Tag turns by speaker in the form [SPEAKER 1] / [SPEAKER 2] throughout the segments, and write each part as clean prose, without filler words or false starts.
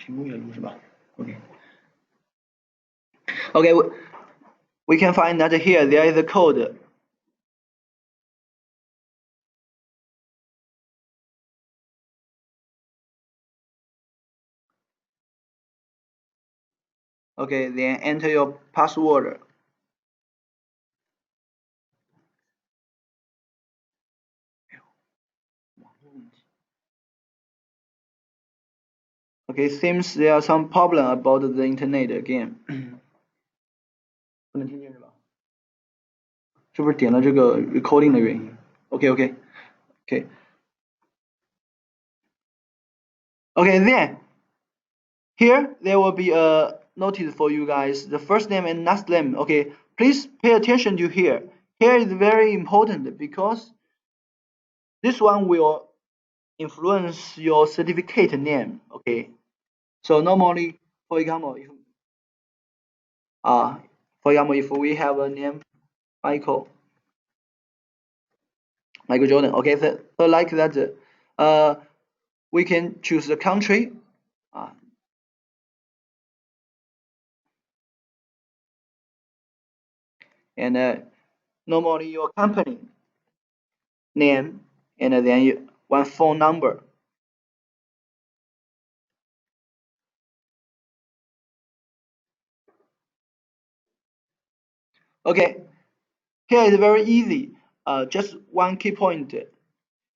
[SPEAKER 1] 屏幕也录是吧 ？OK. Okay, we can find that here there is a code. Okay, then enter your password. Okay, seems there are some problem about the internet again. 不能听见是吧？是不是点了这个 recording 的原因 ？OK OK OK OK. Then here there will be a notice for you guys. The first name and last name. Okay, please pay attention to here. Here is very important because this one will influence your certificate name. Okay, so normally, for example, if we have a name Michael Jordan. Okay, so like that, we can choose the country. And normally your company name and then one phone number. Okay, here is very easy. Just one key point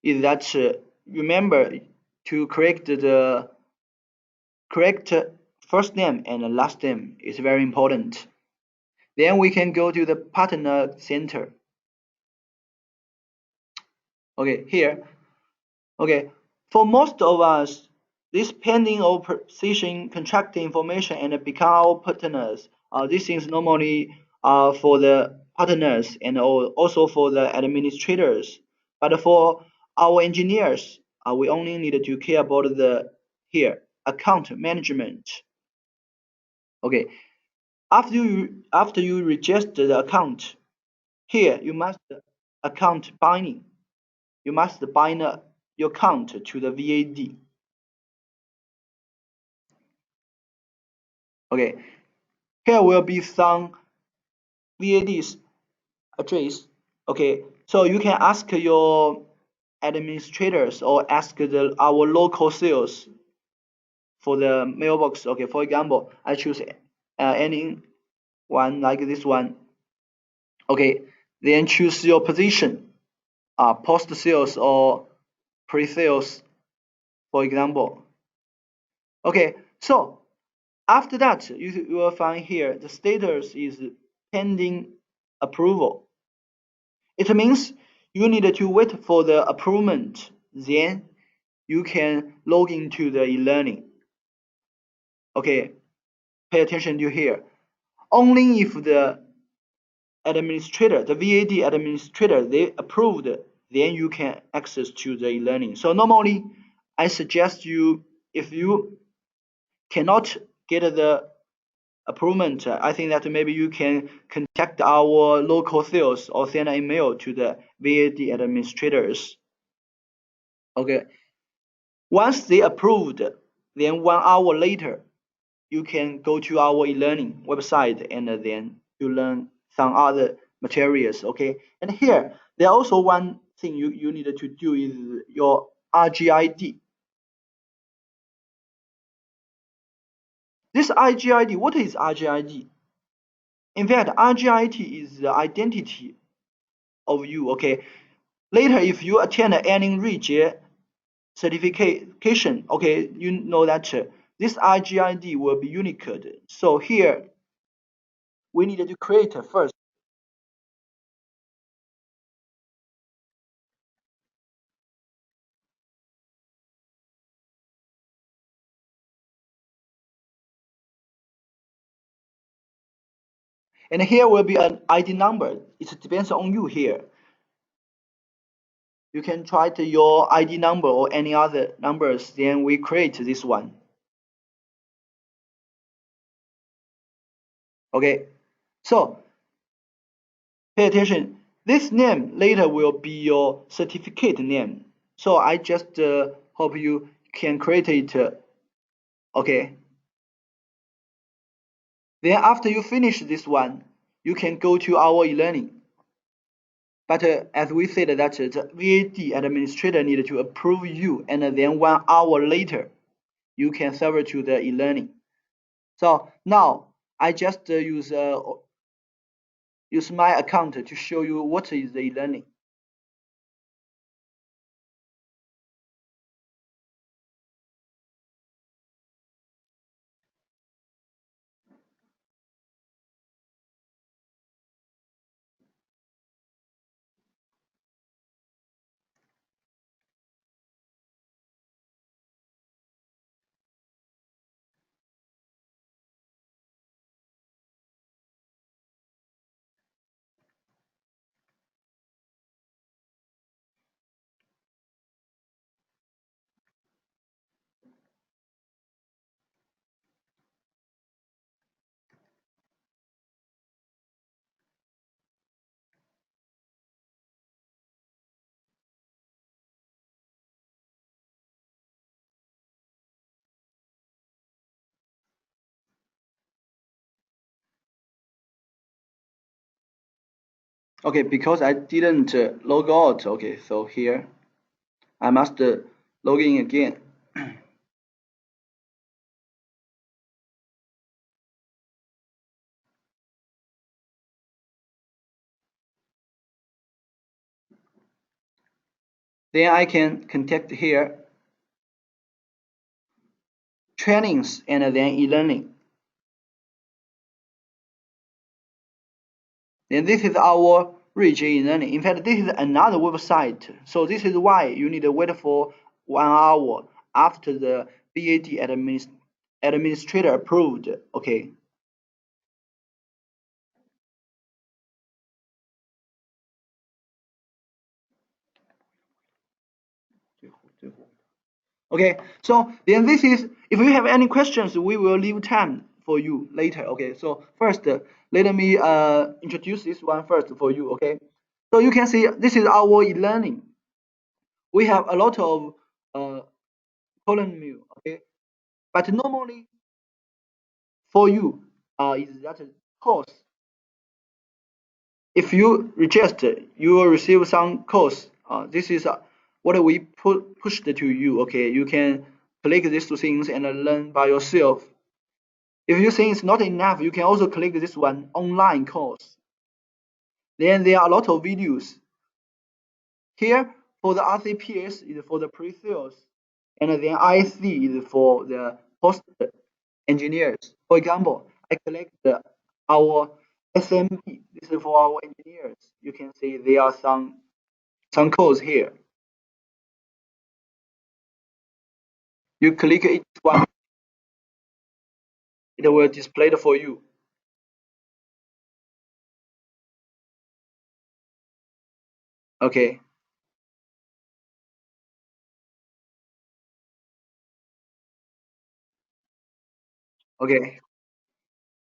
[SPEAKER 1] is that remember to correct the correct first name and last name is very important. Then we can go to the partner center. Okay, here. Okay, for most of us, this pending or precision contract information and become our partners. This is normally for the partners and also for the administrators. But for our engineers, we only need to care about the here account management. Okay, after you register the account, here you must account binding. You must bind your account to the VAD. Okay, here will be some VAD's address. Okay, so you can ask your administrators or ask our local sales for the mailbox. Okay, for example, I choose any one like this one. Okay, then choose your position, post sales or pre-sales, for example. Okay, so after that, you will find here the status is pending approval. It means you need to wait for the approval, then you can log into the e-learning. Okay, pay attention to here. Only if the administrator, the VAD administrator, they approved, then you can access to the e-learning. So normally, I suggest you, if you cannot get the approval, I think that maybe you can contact our local sales or send an email to the VAD administrators. Okay. Once they approved, then 1 hour later, you can go to our e-learning website and then you learn some other materials. Okay. And here, there also one thing you need to do is your RGID. This RGID, what is RGID? In fact, RGID is the identity of you. Okay. Later, if you attend any Ruijie certification, okay, you know that this RGID will be Unicode. So here, we need to create first. And here will be an ID number. It depends on you here. You can try your ID number or any other numbers, then we create this one. Okay, so pay attention. This name later will be your certificate name. So I just hope you can create it Okay. Then after you finish this one, you can go to our e-learning. But as we said that the VAD administrator need to approve you, and then 1 hour later, you can serve to the e-learning. So now I just use my account to show you what is the e-learning. Okay, because I didn't log out. Okay, so here I must log in again. Then I can contact here trainings and then e-learning. Then this is our Ruijie e-learning. In fact, this is another website. So this is why you need to wait for 1 hour after the VAD administrator approved. Okay. Okay, so then this is, if you have any questions, we will leave time for you later. Okay, so first, let me introduce this one first for you. Okay, so you can see this is our e-learning. We have a lot of column view. Okay, but normally for you is that course. If you register, you will receive some course. This is what we pushed to you. Okay, you can click these two things and learn by yourself. If you think it's not enough, you can also click this one, online course. Then there are a lot of videos. Here for the RCPS is for the pre-sales, and then IC is for the post engineers. For example, I collect our SMP. This is for our engineers. You can see there are some codes here. You click each one, it will display it for you. Okay. Okay.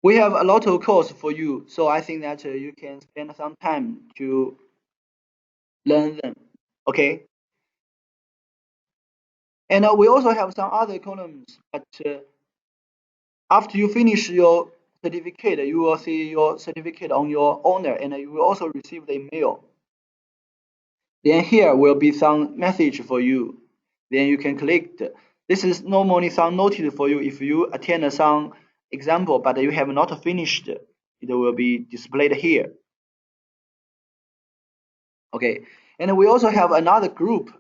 [SPEAKER 1] We have a lot of course for you, so I think that you can spend some time to learn them. Okay. And we also have some other columns, but after you finish your certificate, you will see your certificate on your owner, and you will also receive the email. Then here will be some message for you. Then you can click. This is normally some notice for you if you attend some example, but you have not finished. It will be displayed here. Okay, and we also have another group.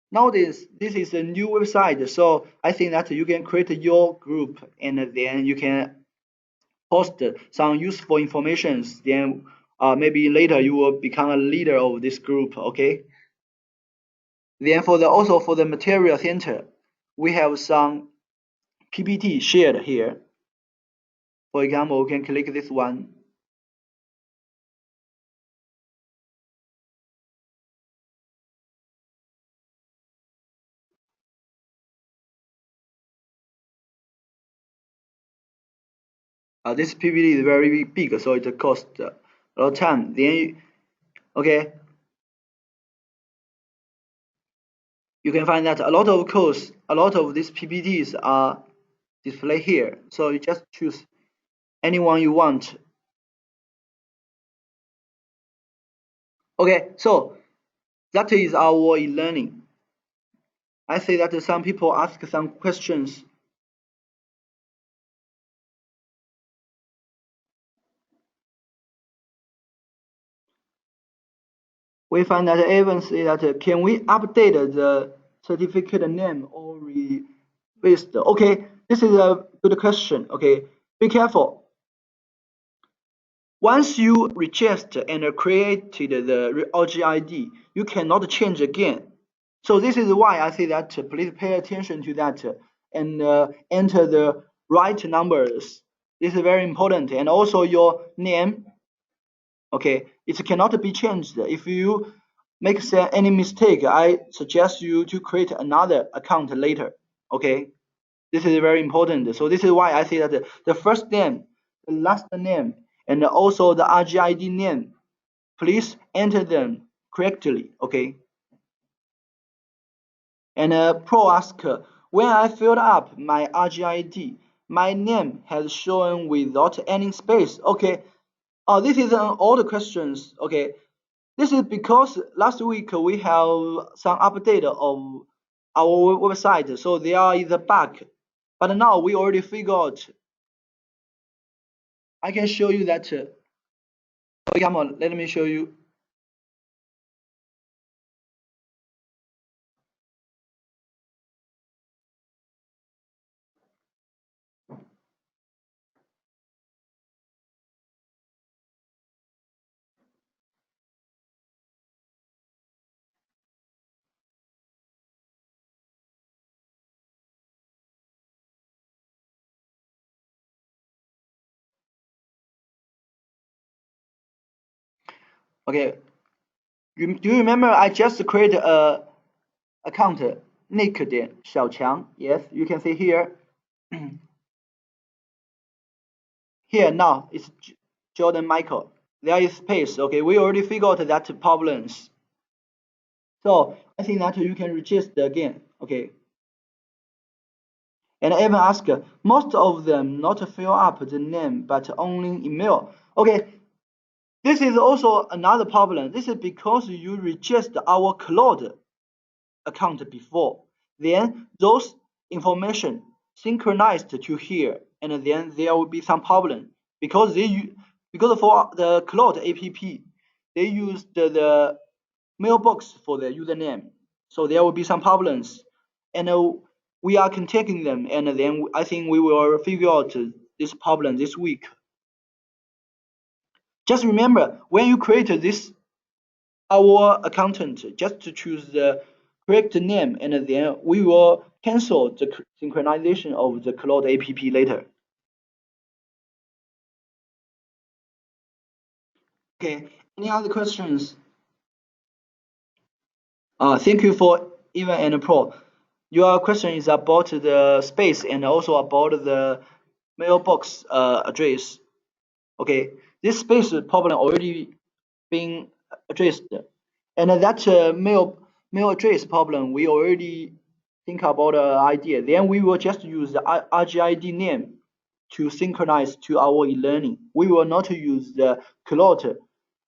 [SPEAKER 1] Nowadays, this is a new website, so I think that you can create your group and then you can post some useful informations. Then maybe later you will become a leader of this group. Okay. Then for the also for the material center, we have some PPT shared here. For example, we can click this one. This PPT is very big, so it costs a lot of time. Then, okay, you can find that a lot of codes, a lot of these PPTs are display here. So you just choose anyone you want. Okay, so that is our e-learning. I see that some people ask some questions. We find that even say that can we update the certificate name or replace the, okay, this is a good question. Okay, be careful. Once you register and created the RGID, you cannot change again. So this is why I say that please pay attention to that and enter the right numbers. This is very important. And also your name, okay, it cannot be changed. If you make any mistake, I suggest you to create another account later. Okay, this is very important. So this is why I say that the first name, the last name, and also the RGID name, please enter them correctly. Okay. And Pro ask, when I filled up my RGID, my name has shown without any space. Okay. Oh, this is an old questions. Okay. This is because last week we have some update of our website, so there is a bug. But now we already figured out. I can show you that. Okay, come on, let me show you. Okay, do you remember I just created a account Nick 点小强? Yes, you can see here. Here now it's Jordan Michael. There is space. Okay, we already figured out that problems. So I think that you can register again. Okay. And even ask most of them not fill up the name but only email. Okay, this is also another problem. This is because you registered our cloud account before. Then those information synchronized to here, and then there will be some problem because because for the cloud app they used the mailbox for the username, so there will be some problems, and we are contacting them, and then I think we will figure out this problem this week. Just remember when you create this our accountant, just to choose the correct name, and then we will cancel the synchronization of the cloud app later. Okay, any other questions? Thank you for Evan and Pro. Your question is about the space and also about the mailbox address. Okay, this space problem already been addressed, and that mail address problem we already think about an idea. Then we will just use the RGID name to synchronize to our e-learning. We will not use the cloud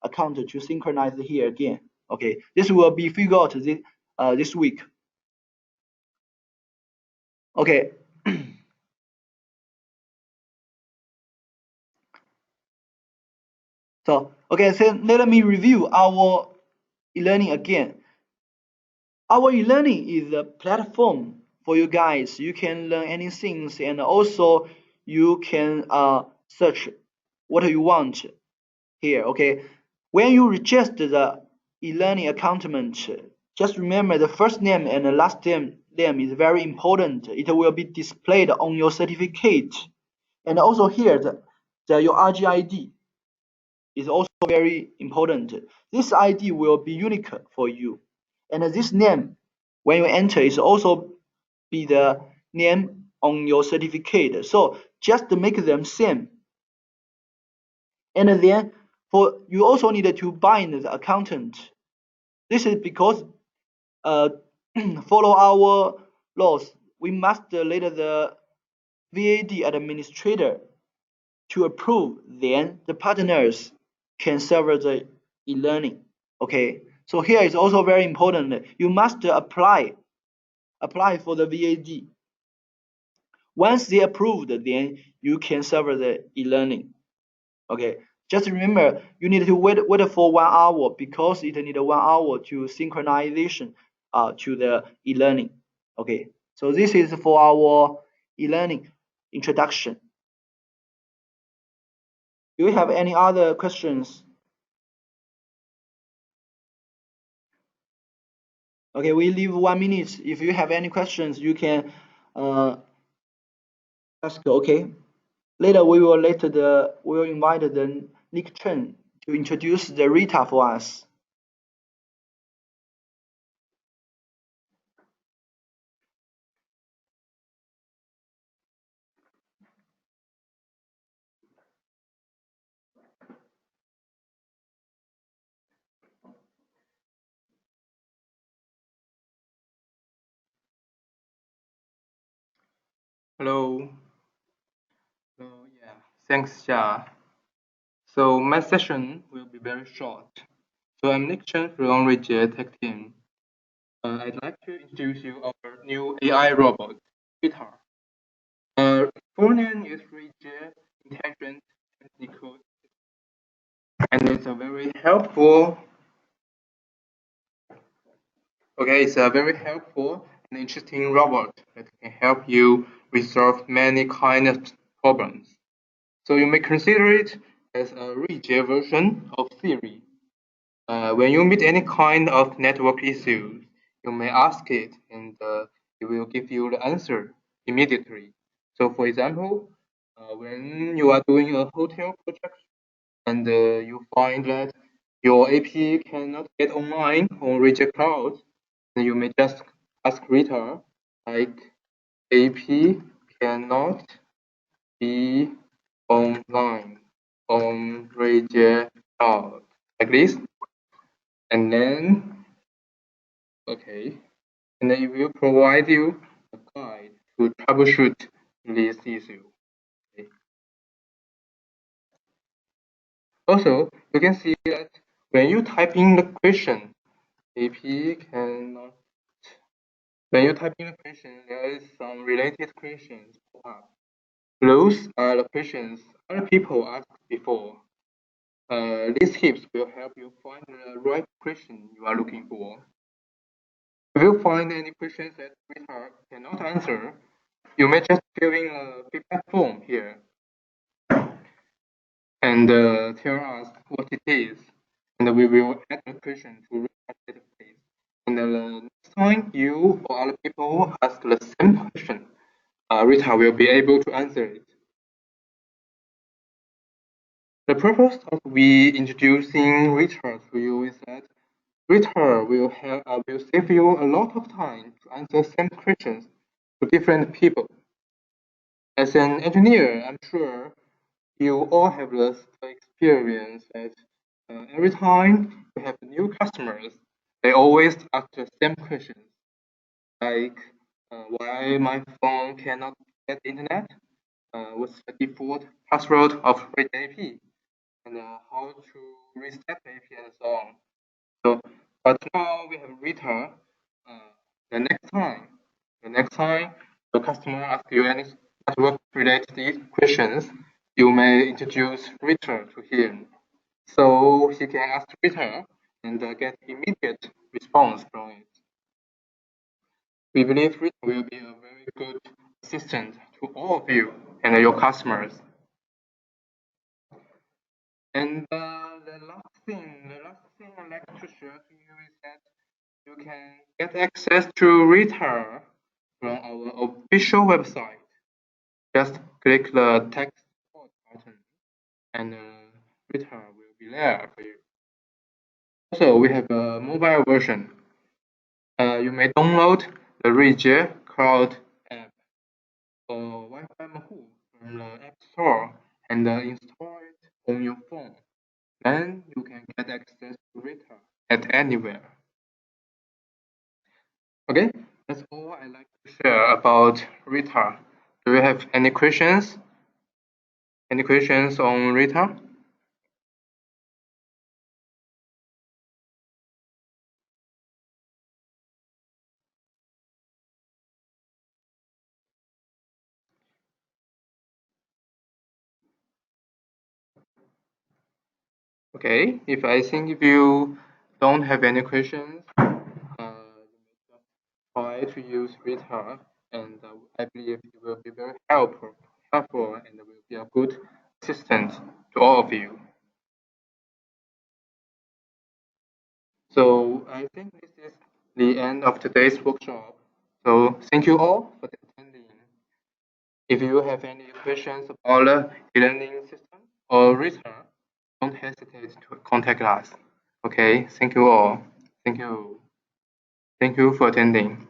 [SPEAKER 1] account to synchronize here again. Okay, this will be figured out this week. Okay. So okay, so let me review our e-learning again. Our e-learning is a platform for you guys. You can learn anything, and also you can search what you want here. Okay, when you register the e-learning account, just remember the first name and the last name is very important. It will be displayed on your certificate, and also here your RGID is also very important. This ID will be unique for you, and this name when you enter is also be the name on your certificate. So just make them same, and then for you also need to bind the accountant. This is because uh, follow our laws. We must let the VAD administrator to approve, then the partners can serve the e-learning. Okay, so here is also very important. You must apply for the VAD. Once they approved, then you can serve the e-learning. Okay, just remember you need to wait for 1 hour because it need 1 hour to synchronization to the e-learning. Okay, so this is for our e-learning introduction. Do you have any other questions? Okay, we leave 1 minute. If you have any questions, you can ask. Okay. Later we will invite the Nick Chen to introduce the Rita for us.
[SPEAKER 2] Hello. Hello. Yeah. Thanks, Xia. So my session will be very short. So I'm Nick Chen from Ruijie Tech Team. I'd like to introduce you our new AI robot, Rita. Full name is Ruijie Intelligent Technical, and it's a very helpful. Okay, it's a very helpful and interesting robot that can help you resolve many kind of problems. So you may consider it as a Ruijie version of Siri. When you meet any kind of network issues, you may ask it and it will give you the answer immediately. So for example, when you are doing a hotel project and you find that your API cannot get online on Reject Cloud, then you may just ask Rita like API cannot be online on Reject Cloud like this. And then, okay, and then it will provide you a guide to troubleshoot this issue. Okay. Also, you can see that when you type in the question, AP cannot. When you type in the question, there is some related questions pop up. Those are the questions other people asked before. These tips will help you find the right question you are looking for. If you find any questions that Rita cannot answer, you may just fill in a feedback form here and tell us what it is, and we will add the question to Rita's database. And the next time you or other people ask the same question, Rita will be able to answer it. The purpose of we introducing Rita to you is that Rita will save you a lot of time to answer same questions to different people. As an engineer, I'm sure you all have the experience that every time you have new customers, they always ask the same questions, like why my phone cannot get internet, what's the default password of Rate AP, and how to reset the AP and so on. So, but now we have Rita. Uh, the next time the customer asks you any network-related questions, you may introduce Rita to him, so he can ask Rita and get immediate response from it. We believe Rita will be a very good assistant to all of you and your customers. And the last thing I'd like to share to you is that you can get access to Rita from our official website. Just click the text support button and Rita will be there for you. Also, we have a mobile version. You may download the Ruijie Cloud app or Wi-Fi Mahoo from the App Store and install it on your phone. Then you can get access to Rita at anywhere. Okay, that's all I like to share about Rita. Do you have any questions? Any questions on Rita? Okay, if you don't have any questions, try to use Rita, and I believe it will be very helpful, and will be a good assistant to all of you. So I think this is the end of today's workshop. So thank you all for attending. If you have any questions about the e-learning system or research, don't hesitate to contact us. Okay, thank you all. Thank you. Thank you for attending.